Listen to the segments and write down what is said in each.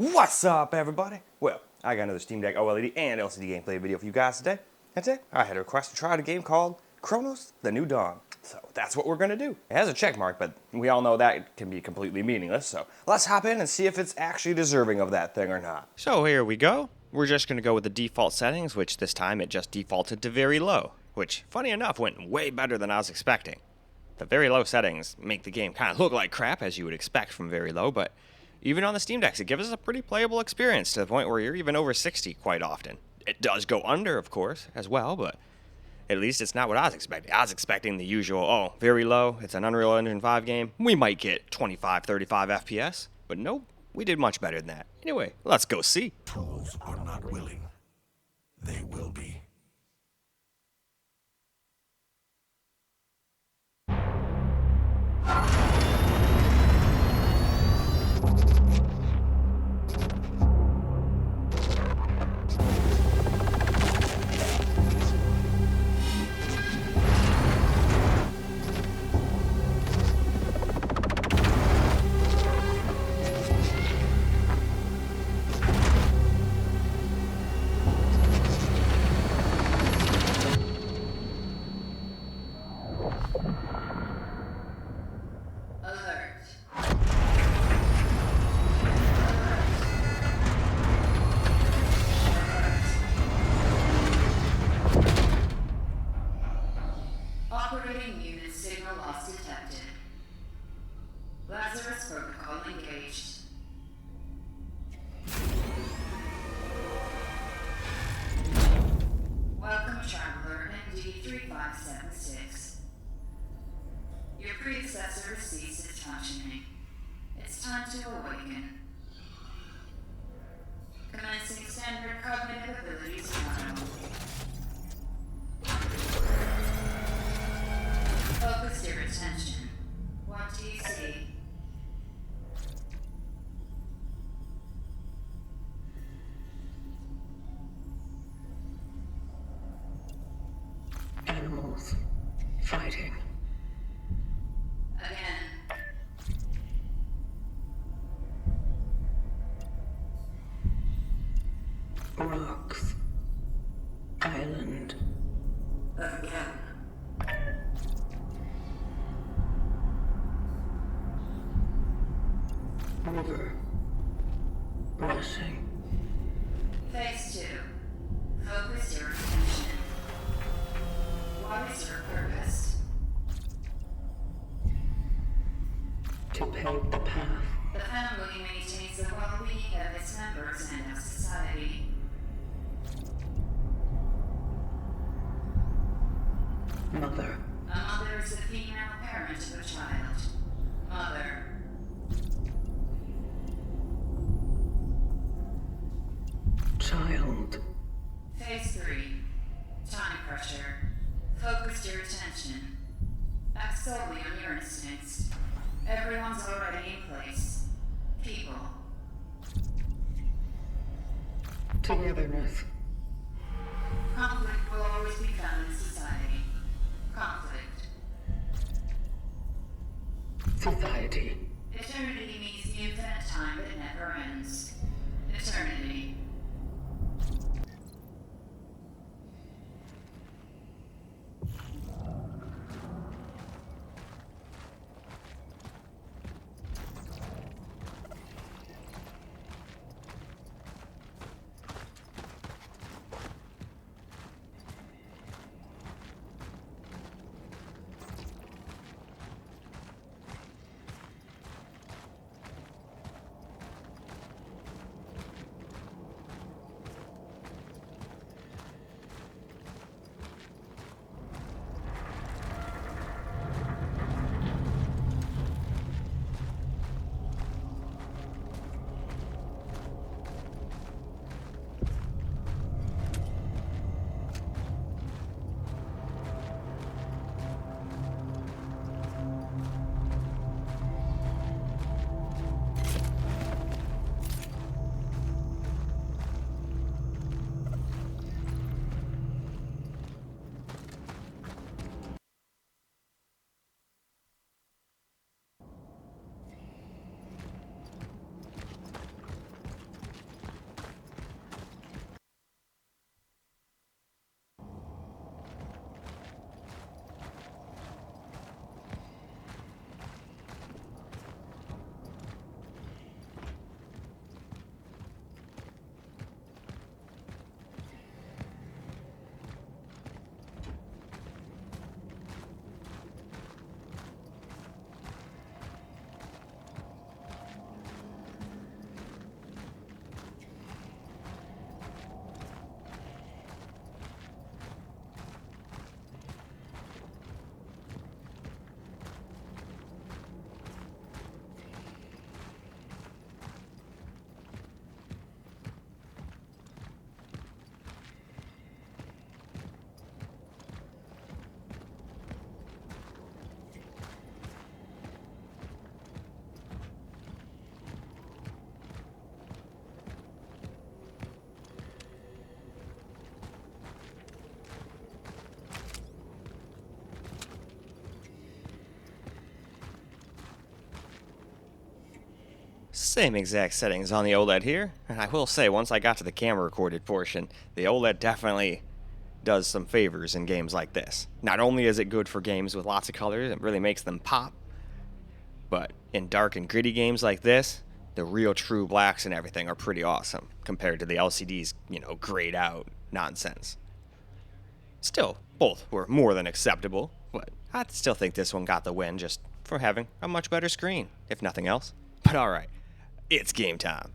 What's up, everybody? Well, I got another Steam Deck OLED and LCD gameplay video for you guys today. And today, I had a request to try out a game called Cronos The New Dawn. So that's what we're gonna do. It has a check mark, but we all know that can be completely meaningless, so let's hop in and see if it's actually deserving of that thing or not. So here we go. We're just gonna go with the default settings, which this time it just defaulted to very low, which, funny enough, went way better than I was expecting. The very low settings make the game kind of look like crap, as you would expect from very low, but even on the Steam Decks, it gives us a pretty playable experience to the point where you're even over 60 quite often. It does go under, of course, as well, but at least it's not what I was expecting. I was expecting the usual, very low, it's an Unreal Engine 5 game, we might get 25, 35 FPS, but nope, we did much better than that. Anyway, let's go see. Trolls are not willing. They will be. Operating unit signal loss detected. Lazarus protocol engaged. Welcome, traveler ND3576. Your predecessor has ceased its functioning. It's time to awaken. Commencing standard cognitive abilities trial. Focus your attention. What do you see? Animals fighting. Again. Rocks. Island. Again. River. Rushing. Phase 2. Focus your attention. What is your purpose? To pave the path. The family maintains the well-being of its members and of society. Mother. A mother is the female parent of a child. Mother. Child. Phase 3. Time pressure. Focus your attention. Act solely on your instincts. Everyone's already in place. People. Togetherness. Conflict will always be found in society. Conflict. Society. Eternity means the infinite time that never ends. Eternity. Same exact settings on the OLED here, and I will say once I got to the camera recorded portion, the OLED definitely does some favors in games like this. Not only is it good for games with lots of colors, it really makes them pop, but in dark and gritty games like this, the real true blacks and everything are pretty awesome compared to the LCD's, grayed out nonsense. Still, both were more than acceptable, but I still think this one got the win just for having a much better screen, if nothing else. But alright, it's game time.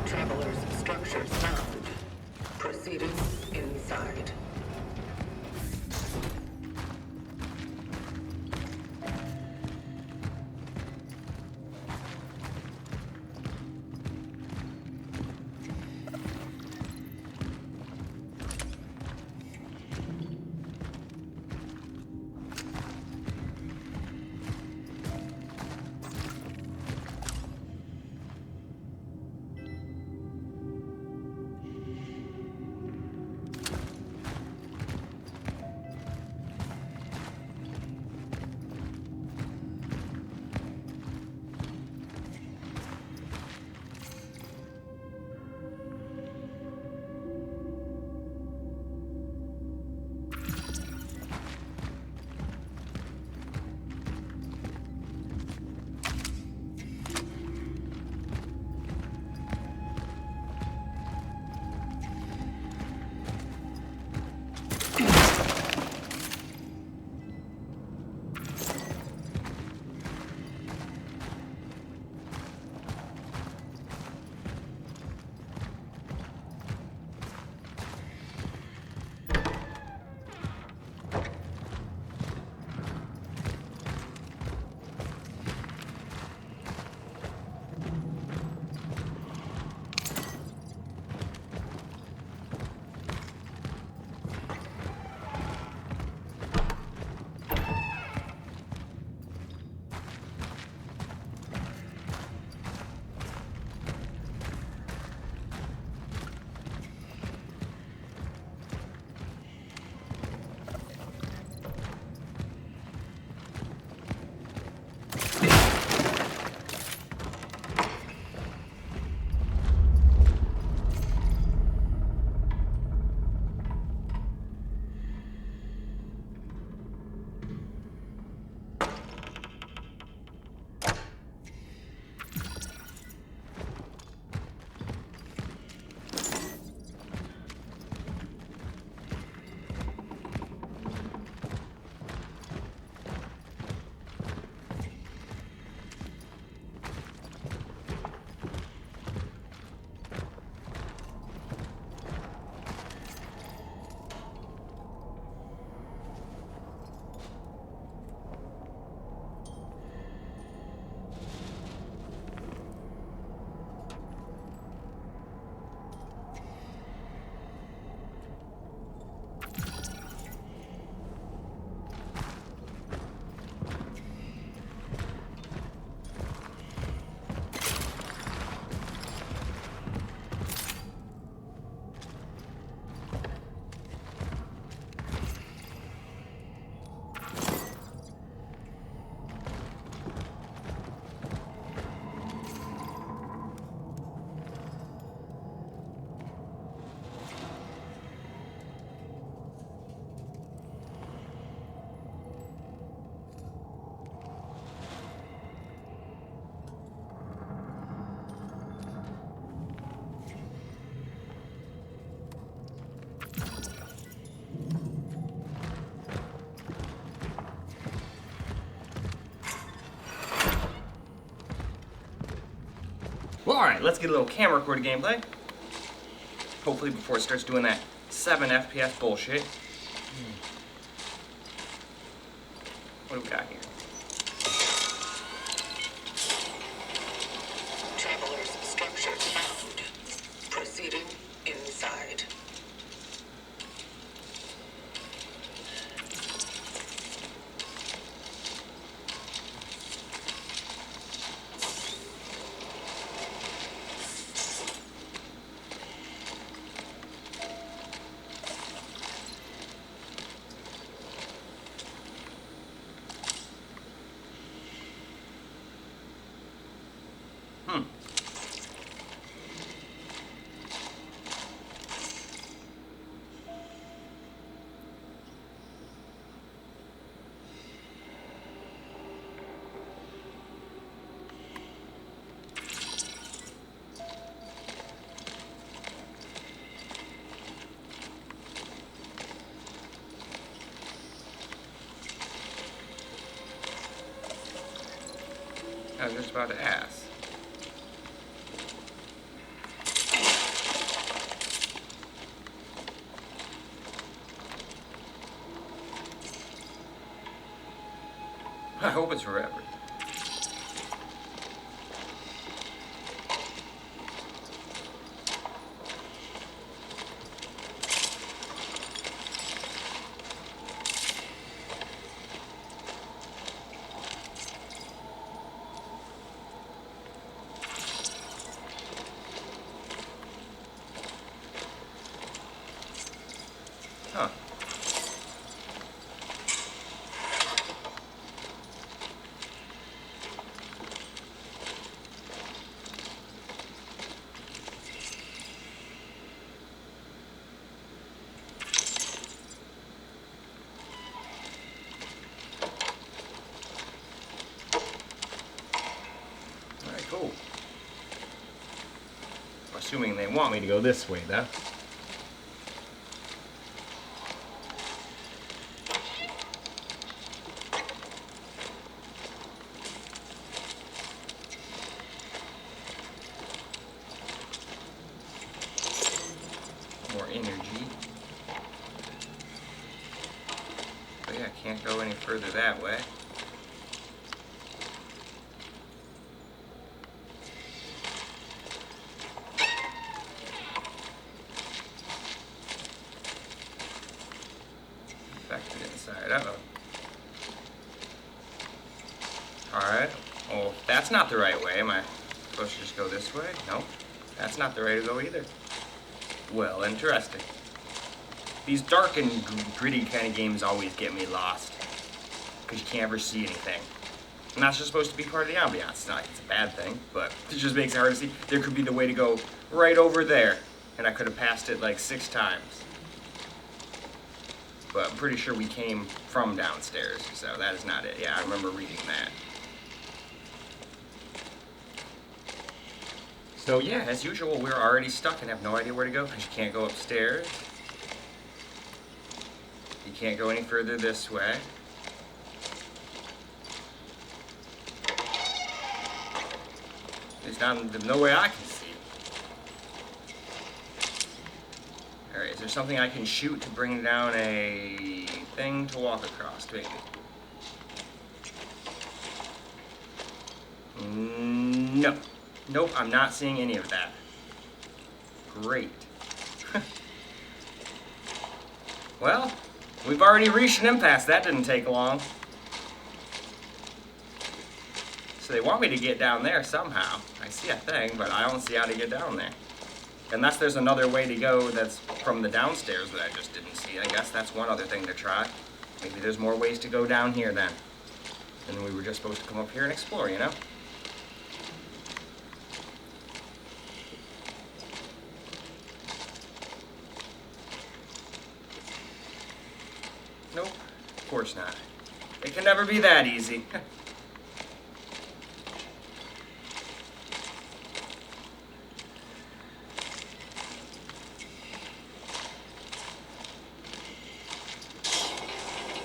Traveler's structures found. Proceeding inside. Alright, let's get a little camera recorded gameplay. Hopefully before it starts doing that 7 FPS bullshit. What do we got here? Traveler's structures found. Proceeding inside. I was just about to ask. I hope it's forever. Huh. Alright, cool. Assuming they want me to go this way, though. More energy. But yeah, I can't go any further that way. Infected inside. Uh-oh. Alright. Oh, that's not the right way. Am I supposed to just go this way? Nope. That's not the way to go either. Well, interesting. These dark and gritty kind of games always get me lost. Because you can't ever see anything. And that's just supposed to be part of the ambiance. It's not like it's a bad thing, but it just makes it hard to see. There could be the way to go right over there. And I could have passed it like 6 times. But I'm pretty sure we came from downstairs, so that is not it. Yeah, I remember reading that. So yeah, as usual, we're already stuck and have no idea where to go because you can't go upstairs. You can't go any further this way. There's no way I can see. Alright, is there something I can shoot to bring down a thing to walk across? Maybe. No. Nope, I'm not seeing any of that. Great. Well, we've already reached an impasse. That didn't take long. So they want me to get down there somehow. I see a thing, but I don't see how to get down there. Unless there's another way to go that's from the downstairs that I just didn't see. I guess that's one other thing to try. Maybe there's more ways to go down here then. And we were just supposed to come up here and explore, you know? Nope, of course not. It can never be that easy.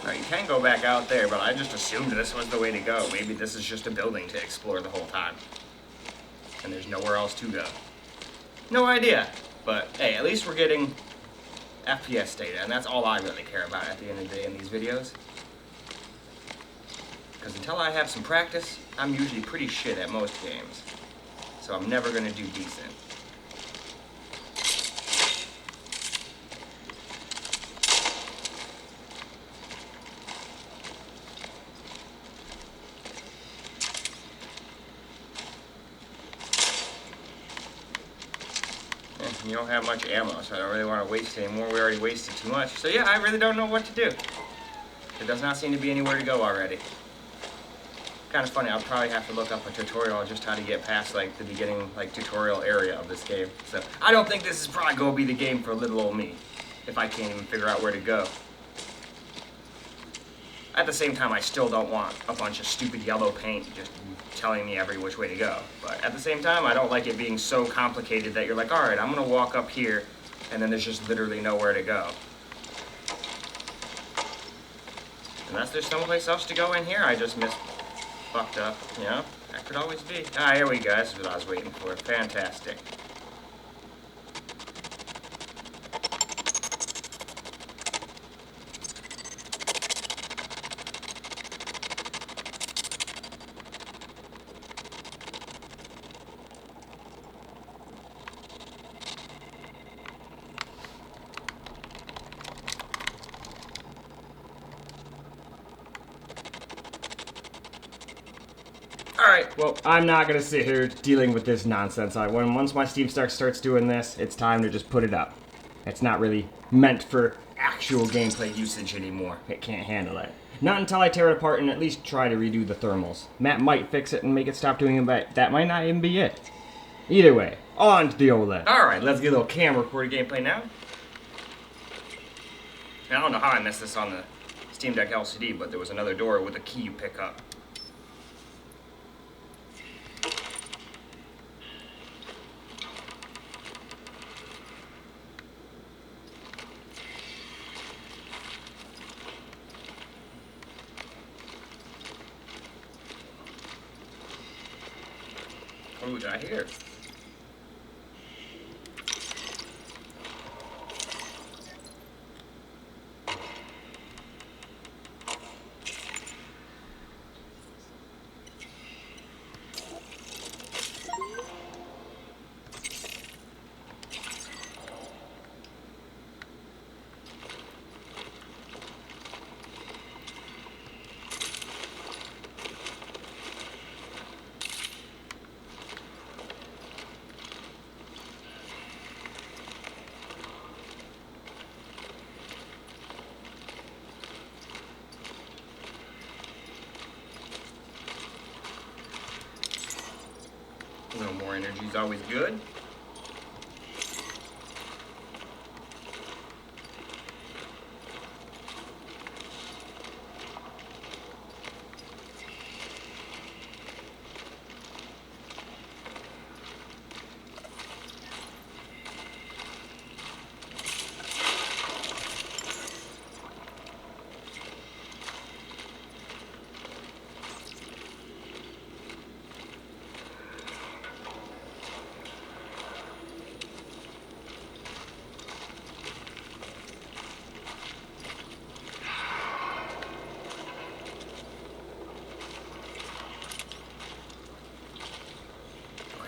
Right, you can go back out there, but I just assumed this was the way to go. Maybe this is just a building to explore the whole time. and there's nowhere else to go. No idea, but hey, at least we're getting FPS data, and that's all I really care about at the end of the day in these videos. Because until I have some practice, I'm usually pretty shit at most games. So I'm never going to do decent. You don't have much ammo, so I don't really want to waste any more. We already wasted too much. So yeah, I really don't know what to do. There does not seem to be anywhere to go already. Kind of funny, I'll probably have to look up a tutorial on just how to get past like the beginning like tutorial area of this game. So I don't think this is probably going to be the game for little old me, if I can't even figure out where to go. At the same time, I still don't want a bunch of stupid yellow paint just telling me every which way to go. But at the same time, I don't like it being so complicated that you're like, alright, I'm going to walk up here, and then there's just literally nowhere to go. Unless there's someplace else to go in here, I just fucked up, you know? That could always be. Ah, here we go, that's what I was waiting for. Fantastic. Alright, well, I'm not going to sit here dealing with this nonsense. Once my Steam starts doing this, it's time to just put it up. It's not really meant for actual gameplay usage anymore. It can't handle it. Not until I tear it apart and at least try to redo the thermals. Matt might fix it and make it stop doing it, but that might not even be it. Either way, on to the OLED. Alright, let's get a little camera recorded gameplay now. I don't know how I messed this on the Steam Deck LCD, but there was another door with a key you pick up. What do I hear? A little more energy is always good.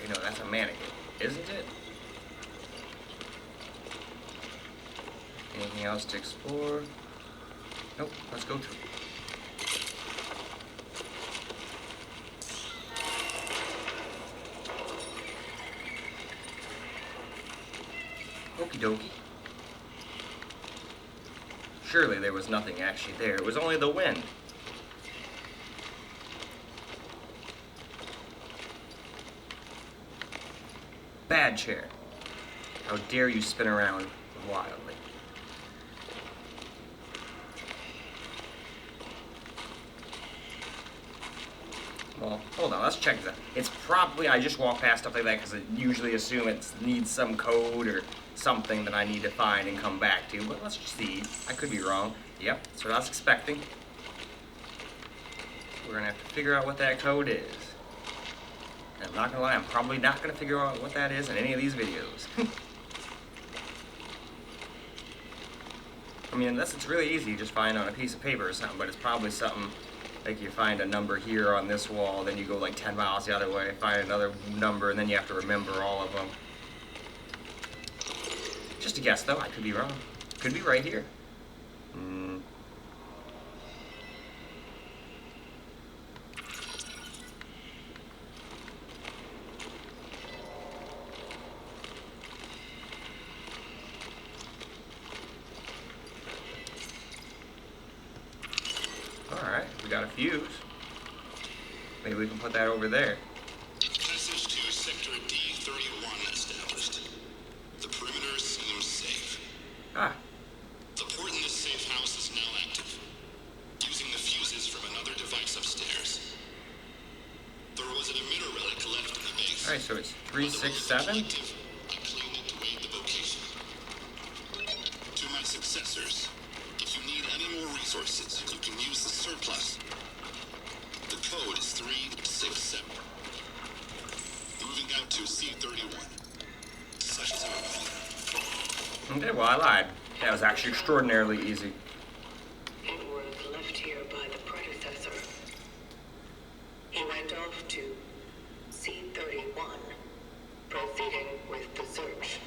No, that's a mannequin, isn't it? Anything else to explore? Nope, let's go through. Okie dokie. Surely there was nothing actually there. It was only the wind. Bad chair. How dare you spin around wildly. Well, hold on, let's check that. It's probably, I just walk past stuff like that because I usually assume it needs some code or something that I need to find and come back to, but let's just see. I could be wrong. Yep, that's what I was expecting. We're gonna have to figure out what that code is. And I'm not gonna lie, I'm probably not gonna figure out what that is in any of these videos. I mean, unless it's really easy, you just find on a piece of paper or something, but it's probably something like you find a number here on this wall, then you go like 10 miles the other way, find another number, and then you have to remember all of them. Just a guess, though. I could be wrong. Could be right here. Alright, we got a fuse. Maybe we can put that over there. Passage to Sector D31 established. The perimeter seems safe. Ah, The port in this safe house is now active, using the fuses from another device upstairs. There was an emitter relic left in the base. alright, so it's 367? I claimed it to aid the vocation. To my successors, if you need any more resources, you can use the surplus. The code is 367. Moving out to C31. Such is our plan. Okay, well, I lied. That was actually extraordinarily easy. It was left here by the predecessor. He went off to C31, proceeding with the search.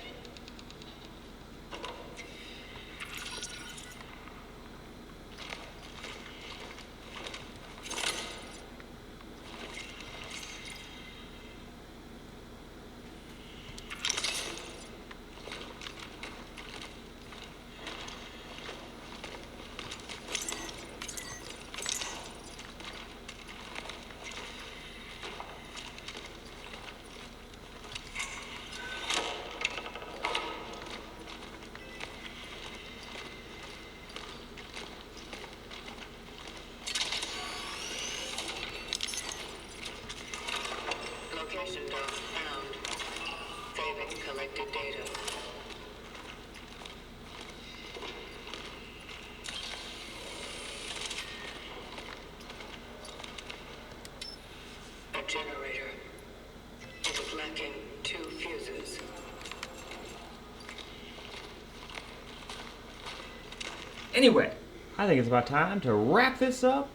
Location dot found. Saving collected data. A generator. It was lacking 2 fuses. Anyway, I think it's about time to wrap this up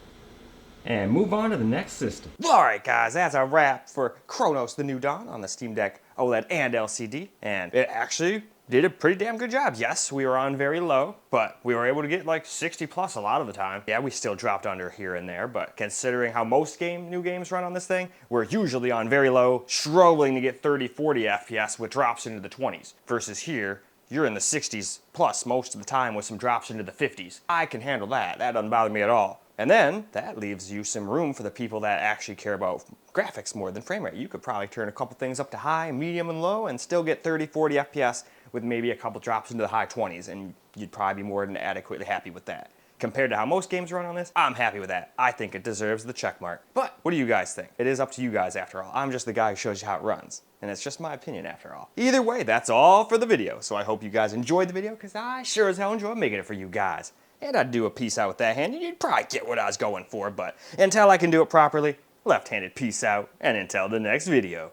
and move on to the next system. Alright guys, that's a wrap for Cronos The New Dawn on the Steam Deck OLED and LCD, and it actually did a pretty damn good job. Yes, we were on very low, but we were able to get like 60 plus a lot of the time. Yeah, we still dropped under here and there, but considering how most new games run on this thing, we're usually on very low, struggling to get 30, 40 FPS, which drops into the 20s, versus here, you're in the 60s plus most of the time with some drops into the 50s. I can handle that. That doesn't bother me at all. And then that leaves you some room for the people that actually care about graphics more than frame rate. You could probably turn a couple things up to high, medium, and low and still get 30, 40 FPS with maybe a couple drops into the high 20s, and you'd probably be more than adequately happy with that. Compared to how most games run on this, I'm happy with that. I think it deserves the check mark. But what do you guys think? It is up to you guys after all. I'm just the guy who shows you how it runs. And it's just my opinion after all. Either way, that's all for the video. So I hope you guys enjoyed the video, because I sure as hell enjoyed making it for you guys. And I'd do a peace out with that hand, and you'd probably get what I was going for. But until I can do it properly, left-handed peace out, and until the next video.